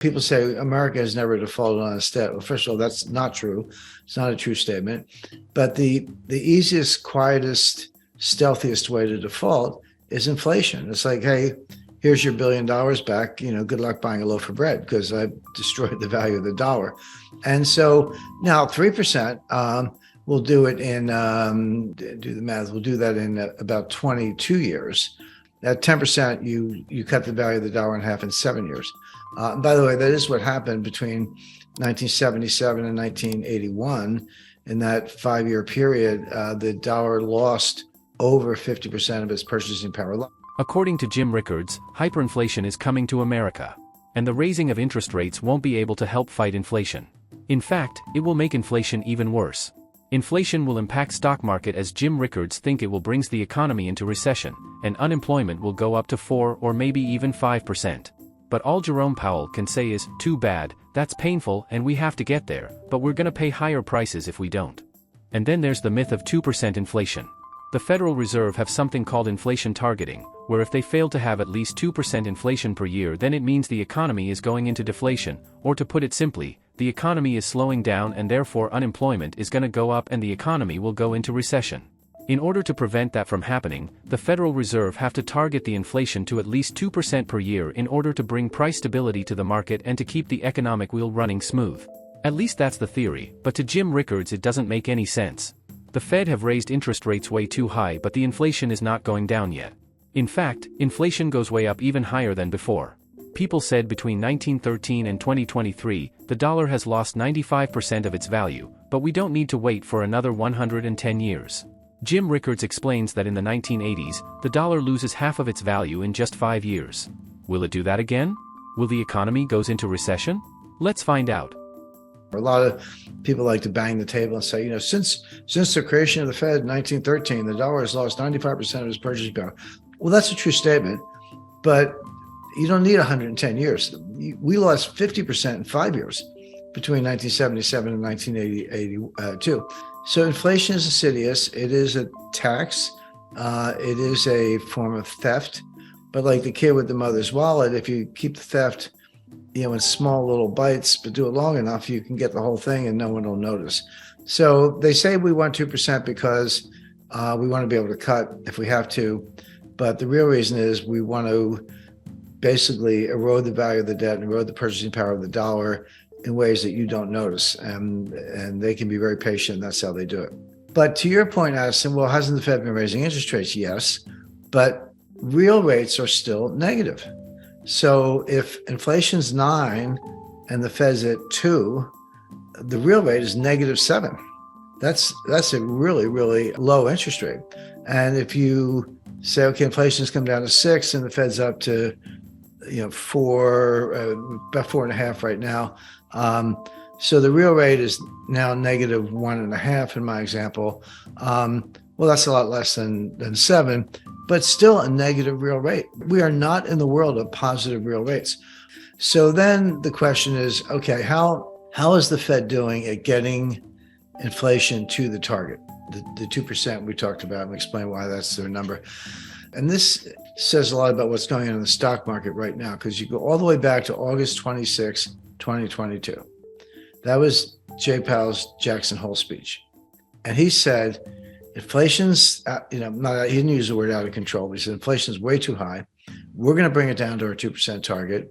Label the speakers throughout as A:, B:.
A: People say America has never defaulted on its debt. Well, first of all, that's not true. It's not a true statement. But the easiest, quietest, stealthiest way to default is inflation. It's like, hey, here's your $1 billion back. Good luck buying a loaf of bread because I've destroyed the value of the dollar. And so now 3%, we'll do it in, do the math, we'll do that in about 22 years. At 10%, you cut the value of the dollar in half in 7 years. By the way, that is what happened between 1977 and 1981. In that 5-year period, the dollar lost over 50% of its purchasing power.
B: According to Jim Rickards, hyperinflation is coming to America, and the raising of interest rates won't be able to help fight inflation. In fact, it will make inflation even worse. Inflation will impact stock market as Jim Rickards think it will brings the economy into recession, and unemployment will go up to 4 or maybe even 5%. But all Jerome Powell can say is, too bad, that's painful and we have to get there, but we're gonna pay higher prices if we don't. And then there's the myth of 2% inflation. The Federal Reserve have something called inflation targeting, where if they fail to have at least 2% inflation per year, then it means the economy is going into deflation, or to put it simply, the economy is slowing down and therefore unemployment is gonna go up and the economy will go into recession. In order to prevent that from happening, the Federal Reserve have to target the inflation to at least 2% per year in order to bring price stability to the market and to keep the economic wheel running smooth. At least that's the theory, but to Jim Rickards it doesn't make any sense. The Fed have raised interest rates way too high, but the inflation is not going down yet. In fact, inflation goes way up even higher than before. People said between 1913 and 2023, the dollar has lost 95% of its value, but we don't need to wait for another 110 years. Jim Rickards explains that in the 1980s, the dollar loses half of its value in just 5 years. Will it do that again? Will the economy goes into recession? Let's find out.
A: A lot of people like to bang the table and say, since the creation of the Fed in 1913, the dollar has lost 95% of its purchasing power. Well, that's a true statement, but you don't need 110 years. We lost 50% in 5 years between 1977 and 1982. So inflation is insidious. It is a tax. It is a form of theft. But like the kid with the mother's wallet, if you keep the theft, in small little bites, but do it long enough, you can get the whole thing and no one will notice. So they say we want 2% because we want to be able to cut if we have to. But the real reason is we want to basically erode the value of the debt and erode the purchasing power of the dollar in ways that you don't notice. And they can be very patient. That's how they do it. But to your point, Addison, well, hasn't the Fed been raising interest rates? Yes, but real rates are still negative. So if inflation's 9 and the Fed's at 2, the real rate is -7. That's a really, really low interest rate. And if you say, okay, inflation's come down to 6 and the Fed's up to 4, about 4.5 right now. So the real rate is now -1.5 in my example. Well, that's a lot less than 7, but still a negative real rate. We are not in the world of positive real rates. So then the question is, okay, how is the Fed doing at getting inflation to the target, the 2% we talked about, and explain why that's their number. And this says a lot about what's going on in the stock market right now, because you go all the way back to August 26, 2022. That was Jay Powell's Jackson Hole speech. And he said, inflation's, he didn't use the word out of control, but he said inflation's way too high. We're going to bring it down to our 2% target.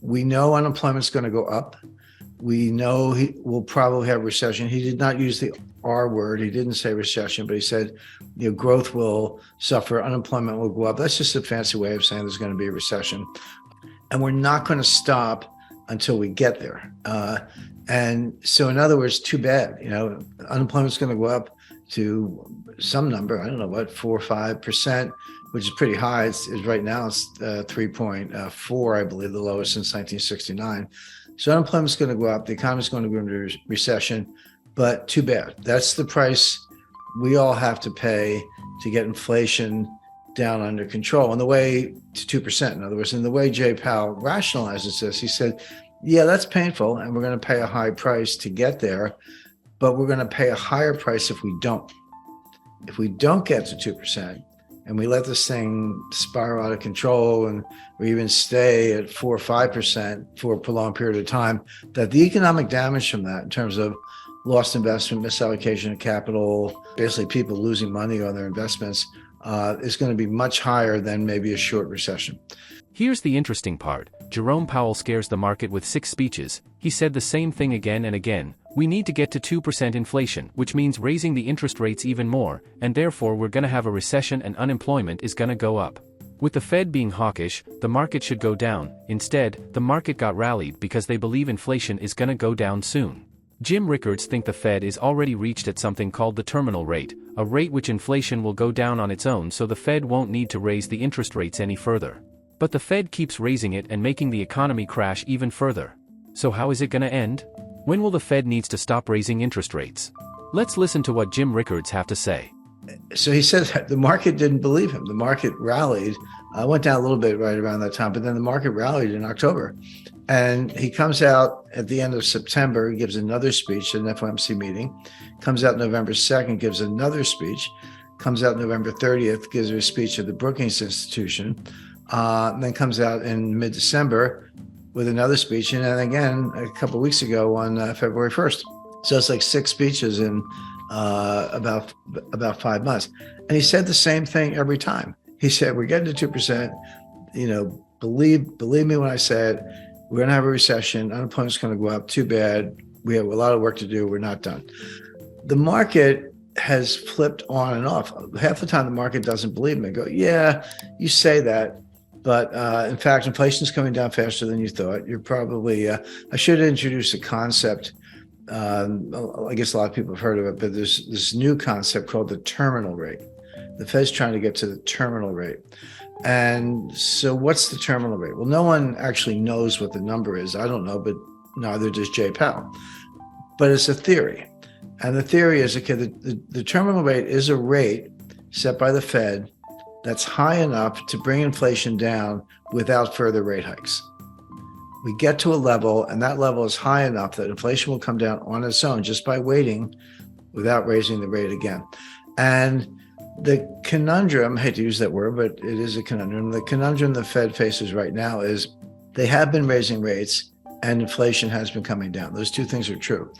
A: We know unemployment's going to go up. We know he will probably have recession. He did not use the R word. He didn't say recession, but he said, growth will suffer, unemployment will go up. That's just a fancy way of saying there's going to be a recession. And we're not going to stop until we get there. And so in other words, too bad, unemployment's going to go up to some number, I don't know what, 4 or 5%, which is pretty high. It's right now it's 3.4, I believe, the lowest since 1969. So unemployment's going to go up. The economy's going to go into recession, but too bad. That's the price we all have to pay to get inflation down under control. And the way to 2%, in other words, and the way Jay Powell rationalizes this, he said, yeah, that's painful, and we're going to pay a high price to get there, but we're going to pay a higher price if we don't. If we don't get to 2%, and we let this thing spiral out of control and we even stay at 4 or 5% for a prolonged period of time, that the economic damage from that in terms of lost investment, misallocation of capital, basically people losing money on their investments, is going to be much higher than maybe a short recession.
B: Here's the interesting part. Jerome Powell scares the market with 6 speeches. He said the same thing again and again. We need to get to 2% inflation, which means raising the interest rates even more, and therefore we're going to have a recession and unemployment is going to go up. With the Fed being hawkish, the market should go down. Instead, the market got rallied because they believe inflation is going to go down soon. Jim Rickards thinks the Fed is already reached at something called the terminal rate, a rate which inflation will go down on its own, so the Fed won't need to raise the interest rates any further. But the Fed keeps raising it and making the economy crash even further. So how is it going to end? When will the Fed needs to stop raising interest rates? Let's listen to what Jim Rickards have to say.
A: So he said that the market didn't believe him. The market rallied, went down a little bit right around that time, but then the market rallied in October. And he comes out at the end of September, he gives another speech at an FOMC meeting, comes out November 2nd, gives another speech, comes out November 30th, gives a speech at the Brookings Institution, and then comes out in mid-December with another speech, and then again a couple of weeks ago on February 1st. So it's like 6 speeches in about 5 months. And he said the same thing every time. He said, we're getting to 2%, believe me when I said, we're going to have a recession, unemployment's going to go up, too bad, we have a lot of work to do, we're not done. The market has flipped on and off. Half the time the market doesn't believe me. Go, yeah, you say that, but in fact, inflation is coming down faster than you thought. You're probably, I should introduce a concept. I guess a lot of people have heard of it, but there's this new concept called the terminal rate. The Fed's trying to get to the terminal rate. And so what's the terminal rate? Well, no one actually knows what the number is. I don't know, but neither does Jay Powell. But it's a theory. And the theory is, okay, the terminal rate is a rate set by the Fed that's high enough to bring inflation down without further rate hikes. We get to a level, and that level is high enough that inflation will come down on its own just by waiting without raising the rate again. And the conundrum, I hate to use that word, but it is a conundrum. The conundrum the Fed faces right now is they have been raising rates and inflation has been coming down. Those two things are true.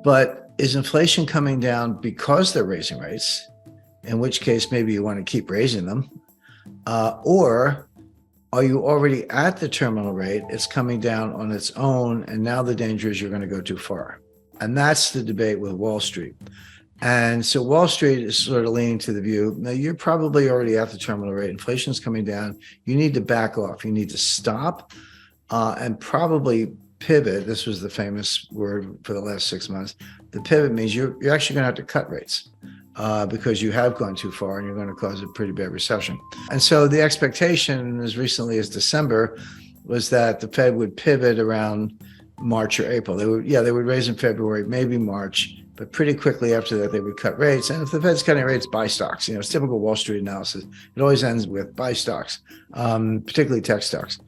A: But is inflation coming down because they're raising rates, in which case maybe you want to keep raising them, or are you already at the terminal rate? It's coming down on its own, and now the danger is you're going to go too far. And that's the debate with Wall Street. And so Wall Street is sort of leaning to the view, now you're probably already at the terminal rate. Inflation is coming down. You need to back off. You need to stop and probably pivot. This was the famous word for the last 6 months. The pivot means you're actually going to have to cut rates because you have gone too far and you're going to cause a pretty bad recession. And so the expectation as recently as December was that the Fed would pivot around March or April. They would raise in February, maybe March, but pretty quickly after that, they would cut rates. And if the Fed's cutting rates, buy stocks. It's typical Wall Street analysis. It always ends with buy stocks, particularly tech stocks.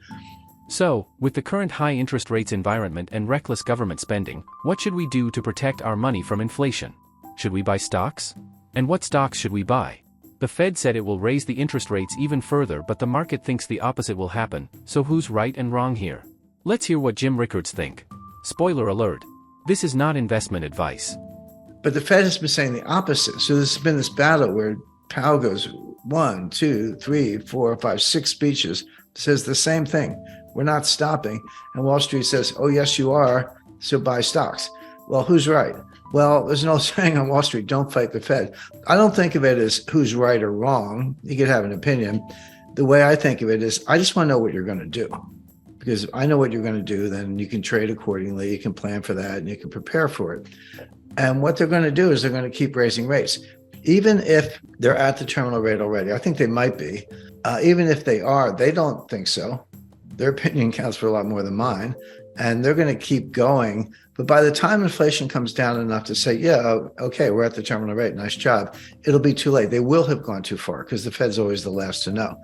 B: So, with the current high interest rates environment and reckless government spending, what should we do to protect our money from inflation? Should we buy stocks? And what stocks should we buy? The Fed said it will raise the interest rates even further, but the market thinks the opposite will happen. So who's right and wrong here? Let's hear what Jim Rickards think. Spoiler alert. This is not investment advice.
A: But the Fed has been saying the opposite. So there's been this battle where Powell goes 1, 2, 3, 4, 5, 6 speeches, says the same thing. We're not stopping. And Wall Street says, oh, yes, you are. So buy stocks. Well, who's right? Well, there's an old saying on Wall Street, don't fight the Fed. I don't think of it as who's right or wrong. You could have an opinion. The way I think of it is I just want to know what you're going to do. Because if I know what you're going to do, then you can trade accordingly. You can plan for that and you can prepare for it. And what they're going to do is they're going to keep raising rates. Even if they're at the terminal rate already, I think they might be. Even if they are, they don't think so. Their opinion counts for a lot more than mine. And they're going to keep going. But by the time inflation comes down enough to say, yeah, okay, we're at the terminal rate, nice job, it'll be too late. They will have gone too far because the Fed's always the last to know.